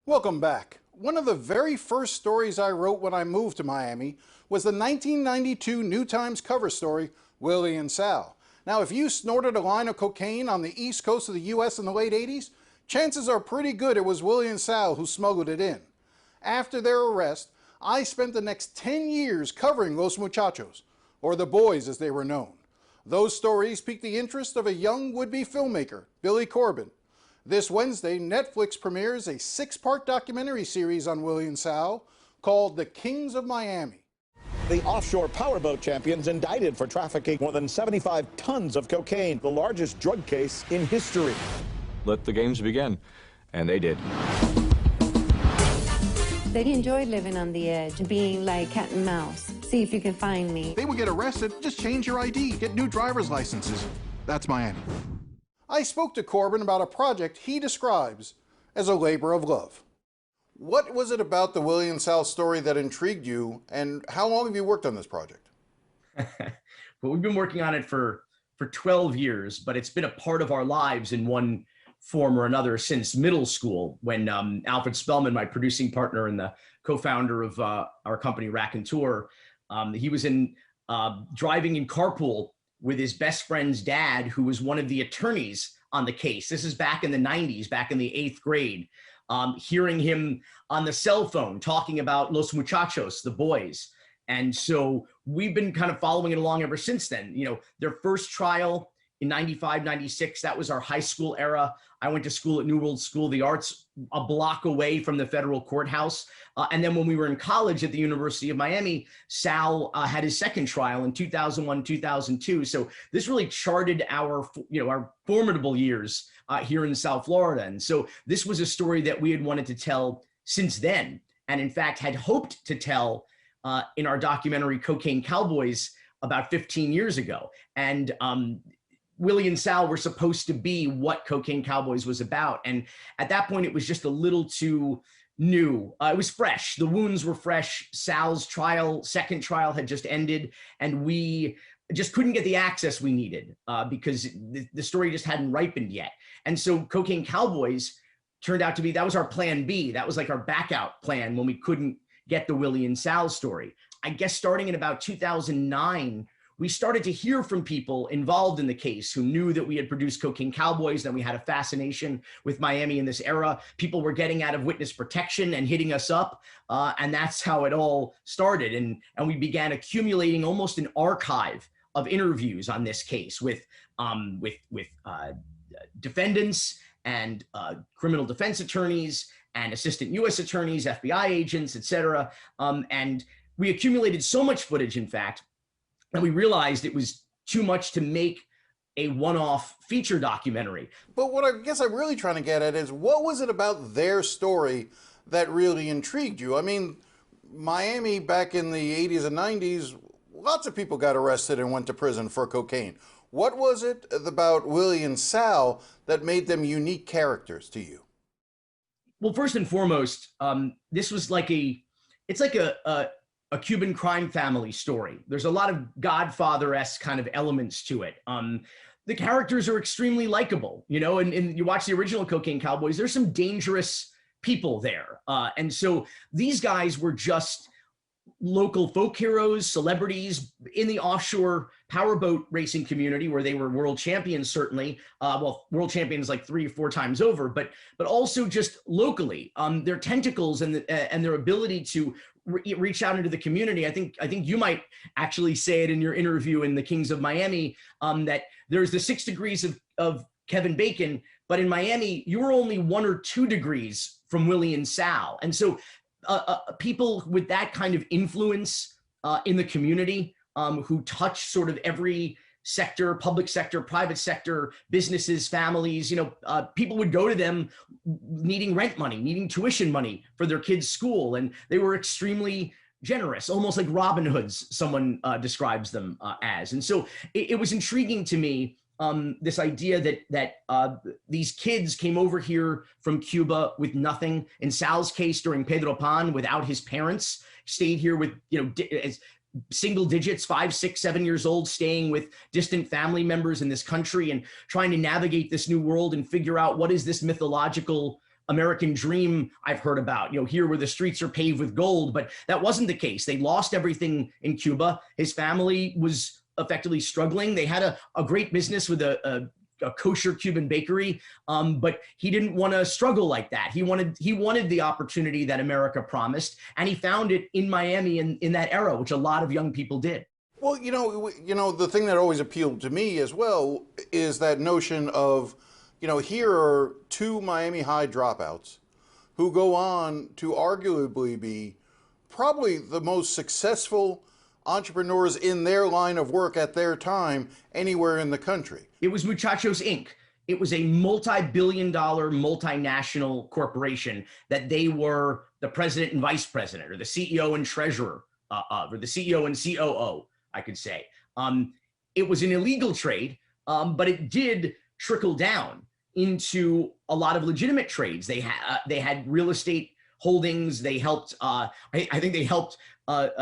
Welcome back. One of the very first stories I wrote when I moved to Miami was the 1992 New Times cover story, Willie and Sal. Now, if you snorted a line of cocaine on the east coast of the U.S. in the late 80s, chances are pretty good it was Willie and Sal who smuggled it in. After their arrest, I spent the next 10 years covering Los Muchachos, or the boys as they were known. Those stories piqued the interest of a young would-be filmmaker, Billy Corben. This Wednesday, Netflix premieres a 6-part documentary series on Willie and Sal called The Kings of Miami. The offshore powerboat champions indicted for trafficking more than 75 tons of cocaine, the largest drug case in history. Let the games begin, and they did. They enjoyed living on the edge, being like cat and mouse. See if you can find me. They would get arrested, just change your ID, get new driver's licenses. That's Miami. I spoke to Corben about a project he describes as a labor of love. What was it about the Willie and Sal story that intrigued you, and how long have you worked on this project? Well, we've been working on it for 12 years, but it's been a part of our lives in one form or another since middle school, when Alfred Spellman, my producing partner and the co-founder of our company Raconteur, he was driving in carpool with his best friend's dad, who was one of the attorneys on the case. This is back in the 90s, back in the 8th grade, hearing him on the cell phone talking about Los Muchachos, the boys. And so we've been kind of following it along ever since then. You know, their first trial in 95, 96, that was our high school era. I went to school at New World School of the Arts, a block away from the federal courthouse. And then when we were in college at the University of Miami, Sal had his second trial in 2001, 2002. So this really charted our formidable years here in South Florida. And so this was a story that we had wanted to tell since then, and in fact had hoped to tell in our documentary Cocaine Cowboys about 15 years ago. And Willie and Sal were supposed to be what Cocaine Cowboys was about. And at that point, it was just a little too new. It was fresh. The wounds were fresh. Sal's second trial had just ended, and we just couldn't get the access we needed because the story just hadn't ripened yet. And so Cocaine Cowboys turned out to be, that was our plan B. That was like our backup plan when we couldn't get the Willie and Sal story. I guess starting in about 2009, we started to hear from people involved in the case who knew that we had produced Cocaine Cowboys, that we had a fascination with Miami in this era. People were getting out of witness protection and hitting us up. And that's how it all started. And we began accumulating almost an archive of interviews on this case with defendants and criminal defense attorneys and assistant U.S. attorneys, FBI agents, et cetera. And we accumulated so much footage, in fact, and we realized it was too much to make a one-off feature documentary. But what I guess I'm really trying to get at is, what was it about their story that really intrigued you? I mean, Miami back in the 80s and 90s, lots of people got arrested and went to prison for cocaine. What was it about Willie and Sal that made them unique characters to you? Well, first and foremost, this was like a Cuban crime family story. There's a lot of Godfather-esque kind of elements to it. The characters are extremely likable, you know, and you watch the original Cocaine Cowboys, there's some dangerous people there. And so these guys were just local folk heroes, celebrities in the offshore powerboat racing community, where they were world champions, certainly. World champions like 3 or 4 times over, but also just locally. Their tentacles and their ability to reach out into the community. I think you might actually say it in your interview in The Kings of Miami, that there's the 6 degrees of Kevin Bacon, but in Miami, you were only 1 or 2 degrees from Willie and Sal. And so people with that kind of influence in the community, who touch sort of every sector, public sector, private sector, businesses, families, people would go to them needing rent money, needing tuition money for their kids' school. And they were extremely generous, almost like Robin Hoods, someone describes them as. And so it was intriguing to me, this idea that these kids came over here from Cuba with nothing. In Sal's case, during Pedro Pan, without his parents, stayed here with, as single digits, 5, 6, 7 years old, staying with distant family members in this country and trying to navigate this new world and figure out what is this mythological American dream I've heard about, here where the streets are paved with gold, but that wasn't the case. They lost everything in Cuba. His family was effectively struggling. They had a great business with a kosher Cuban bakery, but he didn't want to struggle like that. He wanted the opportunity that America promised, and he found it in Miami in that era, which a lot of young people did. Well, the thing that always appealed to me as well is that notion of, here are two Miami High dropouts who go on to arguably be probably the most successful entrepreneurs in their line of work at their time anywhere in the country. It was Muchachos Inc. It was a multi-billion-dollar multinational corporation that they were the president and vice president, or the CEO and treasurer of, or the CEO and COO, I could say. It was an illegal trade, but it did trickle down into a lot of legitimate trades. They had real estate holdings. They helped, I think they helped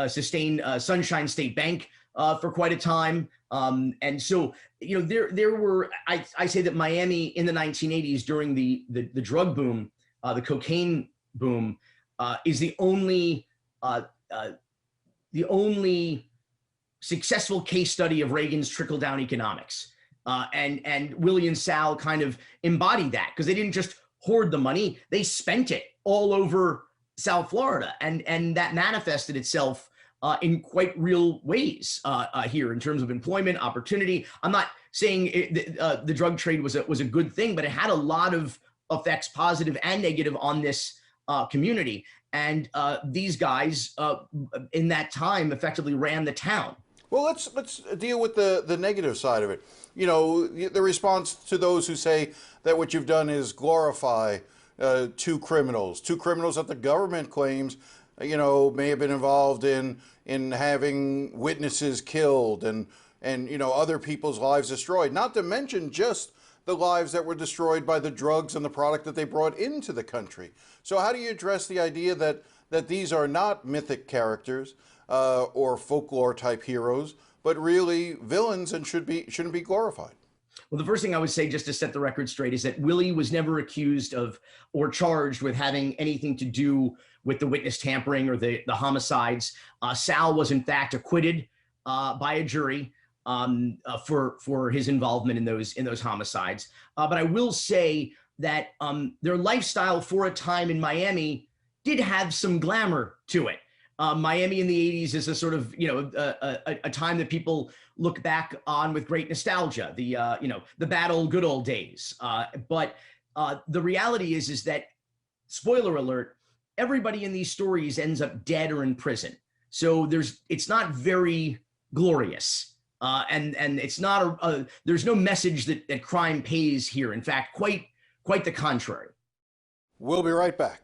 sustain Sunshine State Bank for quite a time. And so, there were, I say that Miami in the 1980s during the drug boom, the cocaine boom, is the only successful case study of Reagan's trickle-down economics. And Willie and Sal kind of embodied that, because they didn't just hoard the money, they spent it all over South Florida. And that manifested itself in quite real ways here in terms of employment opportunity. I'm not saying the drug trade was a good thing, but it had a lot of effects, positive and negative, on this community. And these guys in that time effectively ran the town. Well, let's deal with the negative side of it. The response to those who say that what you've done is glorify two criminals that the government claims, may have been involved in having witnesses killed and other people's lives destroyed. Not to mention just the lives that were destroyed by the drugs and the product that they brought into the country. So how do you address the idea that these are not mythic characters or folklore type heroes, but really villains and shouldn't be glorified? Well, the first thing I would say, just to set the record straight, is that Willie was never accused of or charged with having anything to do with the witness tampering or the homicides. Sal was in fact acquitted by a jury for his involvement in those homicides. But I will say that their lifestyle for a time in Miami did have some glamour to it. Miami in the 80s is a sort of, a time that people look back on with great nostalgia, the bad old good old days. But the reality is that, spoiler alert, everybody in these stories ends up dead or in prison. So it's not very glorious. And it's not there's no message that crime pays here. In fact, quite the contrary. We'll be right back.